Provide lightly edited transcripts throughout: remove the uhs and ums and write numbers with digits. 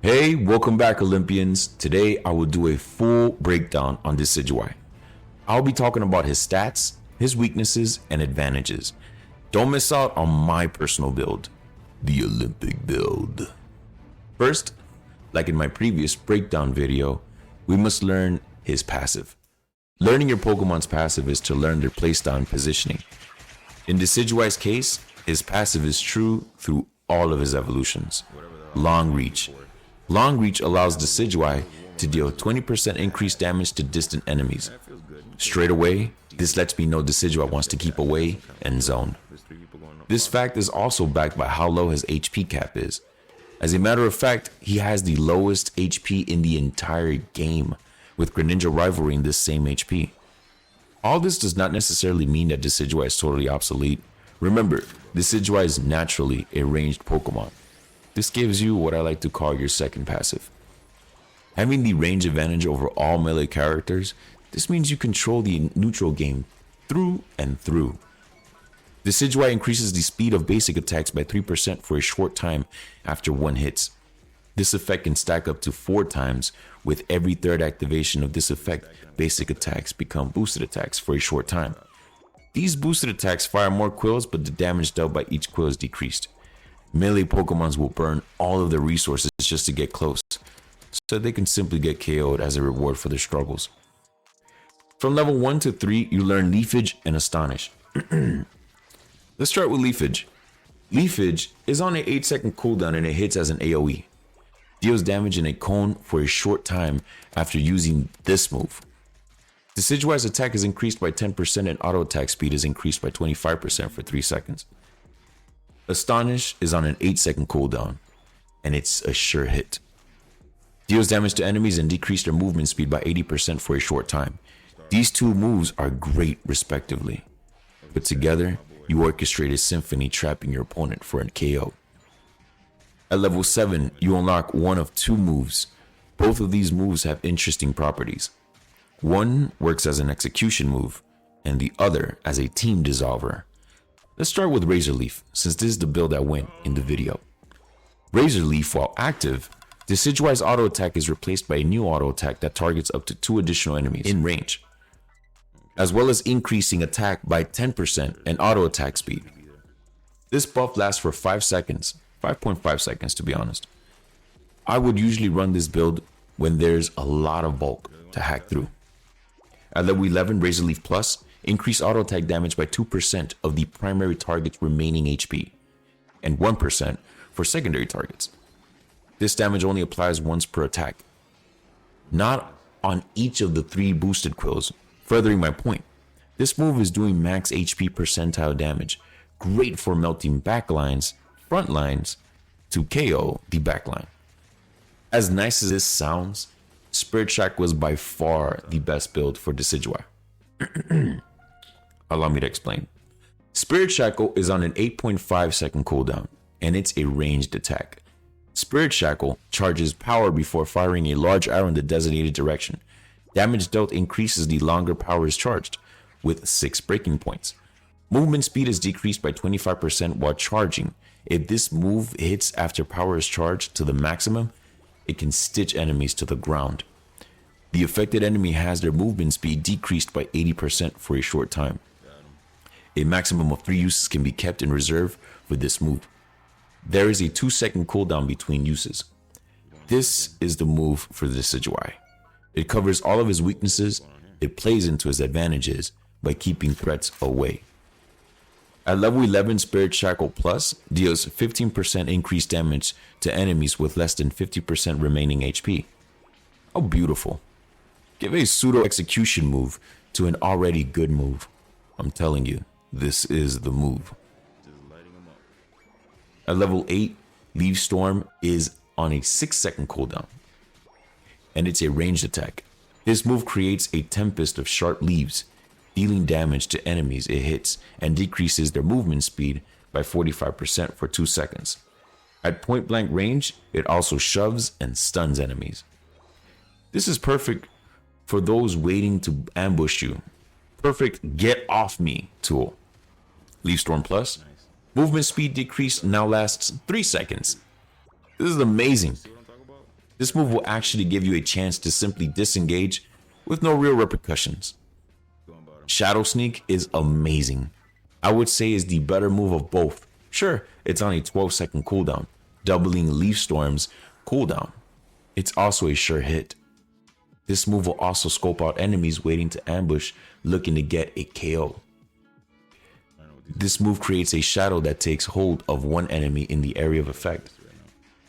Hey, welcome back Olympians. Today I will do a full breakdown on Decidueye. I'll be talking about his stats, his weaknesses, and advantages. Don't miss out on my personal build, the Olympic build. First, like in my previous breakdown video, we must learn his passive. Learning your Pokemon's passive is to learn their playstyle and positioning. In Decidueye's case, his passive is true through all of his evolutions. Long Reach. Long Reach allows Decidueye to deal 20% increased damage to distant enemies. Straight away, this lets me know Decidueye wants to keep away and zone. This fact is also backed by how low his HP cap is. As a matter of fact, he has the lowest HP in the entire game, with Greninja rivaling this same HP. All this does not necessarily mean that Decidueye is totally obsolete. Remember, Decidueye is naturally a ranged Pokemon. This gives you what I like to call your second passive. Having the range advantage over all melee characters, this means you control the neutral game through and through. Decidueye increases the speed of basic attacks by 3% for a short time after one hits. This effect can stack up to 4 times. With every third activation of this effect, basic attacks become boosted attacks for a short time. These boosted attacks fire more quills, but the damage dealt by each quill is decreased. Melee Pokemons will burn all of their resources just to get close, so they can simply get KO'd as a reward for their struggles. From level 1 to 3, you learn Leafage and Astonish. Let's start with Leafage. Leafage is on an 8-second cooldown and it hits as an AoE. Deals damage in a cone for a short time after using this move. Decidueye's attack is increased by 10% and auto attack speed is increased by 25% for 3 seconds. Astonish is on an 8-second cooldown, and it's a sure hit. Deals damage to enemies and decreases their movement speed by 80% for a short time. These two moves are great respectively, but together, you orchestrate a symphony trapping your opponent for a KO. At level 7, you unlock one of 2 moves. Both of these moves have interesting properties. One works as an execution move, and the other as a team dissolver. Let's start with Razor Leaf, since this is the build I went in the video. Razor Leaf, while active, Decidueye's auto attack is replaced by a new auto attack that targets up to 2 additional enemies in range, as well as increasing attack by 10% and auto attack speed. This buff lasts for 5 seconds, 5.5 seconds to be honest. I would usually run this build when there's a lot of bulk to hack through. At level 11, Razor Leaf Plus, increase auto attack damage by 2% of the primary target's remaining HP, and 1% for secondary targets. This damage only applies once per attack, not on each of the 3 boosted quills, furthering my point. This move is doing max HP percentile damage, great for melting backlines, front lines to KO the backline. As nice as this sounds, Spirit Shackle was by far the best build for Decidueye. Allow me to explain. Spirit Shackle is on an 8.5 second cooldown, and it's a ranged attack. Spirit Shackle charges power before firing a large arrow in the designated direction. Damage dealt increases the longer power is charged, with 6 breaking points. Movement speed is decreased by 25% while charging. If this move hits after power is charged to the maximum, it can stitch enemies to the ground. The affected enemy has their movement speed decreased by 80% for a short time. A maximum of 3 uses can be kept in reserve for this move. There is a 2-second cooldown between uses. This is the move for the Decidueye. It covers all of his weaknesses. It plays into his advantages by keeping threats away. At level 11, Spirit Shackle Plus deals 15% increased damage to enemies with less than 50% remaining HP. How beautiful. Give a pseudo execution move to an already good move. I'm telling you, this is the move. At level 8, Leaf Storm is on a 6-second cooldown, and it's a ranged attack. This move creates a tempest of sharp leaves, dealing damage to enemies it hits and decreases their movement speed by 45% for 2 seconds. At point blank range, it also shoves and stuns enemies. This is perfect for those waiting to ambush you. Perfect get off me tool. Leaf Storm Plus. Movement speed decrease now lasts 3 seconds. This is amazing. This move will actually give you a chance to simply disengage with no real repercussions. Shadow Sneak is amazing. I would say is the better move of both. Sure, it's on a 12-second cooldown, doubling Leaf Storm's cooldown. It's also a sure hit. This move will also scope out enemies waiting to ambush, looking to get a KO. This move creates a shadow that takes hold of one enemy in the area of effect,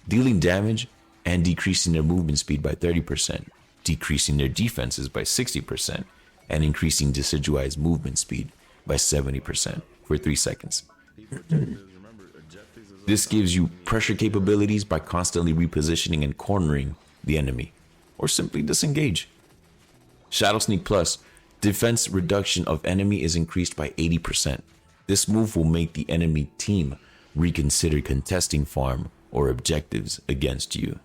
dealing damage and decreasing their movement speed by 30%, decreasing their defenses by 60%, and increasing Decidueye's movement speed by 70% for 3 seconds. This gives you pressure capabilities by constantly repositioning and cornering the enemy, or simply disengage. Shadow Sneak Plus, defense reduction of enemy is increased by 80%. This move will make the enemy team reconsider contesting farm or objectives against you.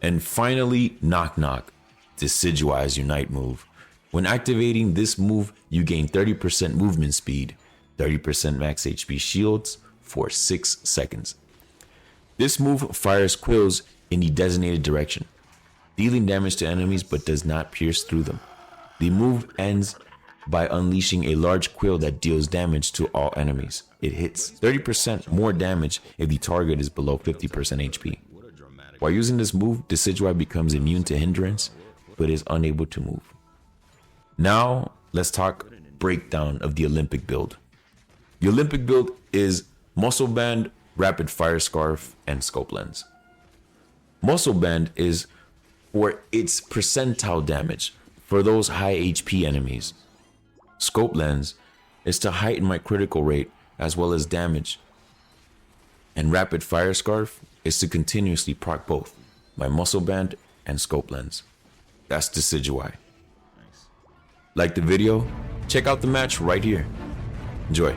And finally, Knock Knock, Decidueye's Unite move. When activating this move, you gain 30% movement speed, 30% max HP shields for 6 seconds. This move fires quills in the designated direction, dealing damage to enemies but does not pierce through them. The move ends by unleashing a large quill that deals damage to all enemies. It hits 30% more damage if the target is below 50% HP. While using this move, Decidueye becomes immune to hindrance but is unable to move. Now, let's talk breakdown of the Olympic build. The Olympic build is Muscle Band, Rapid Fire Scarf, and Scope Lens. Muscle Band is for its percentile damage for those high HP enemies. Scope Lens is to heighten my critical rate as well as damage. And Rapid Fire Scarf is to continuously proc both my Muscle Band and Scope Lens. That's Decidueye. Like the video? Check out the match right here. Enjoy.